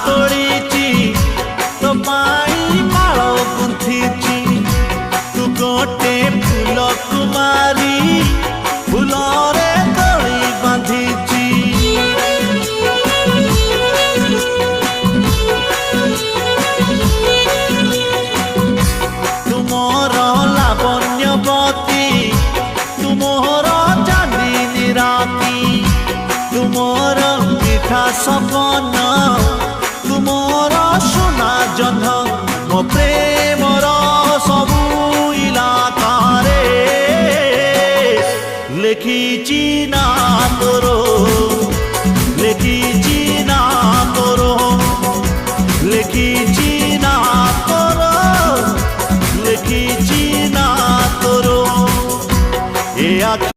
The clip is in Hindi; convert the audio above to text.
तोड़ीची तो पाई माल गुंथीची तू गोटे फूल कुमारी फूलरे दड़ी बांधीची तुमर लावण्यवती तुमर चांदनी राती तुमर मिठा सपन तुमर सोना जन्ह मो प्रेमर सबू इलाकारे लेखिची ना तोर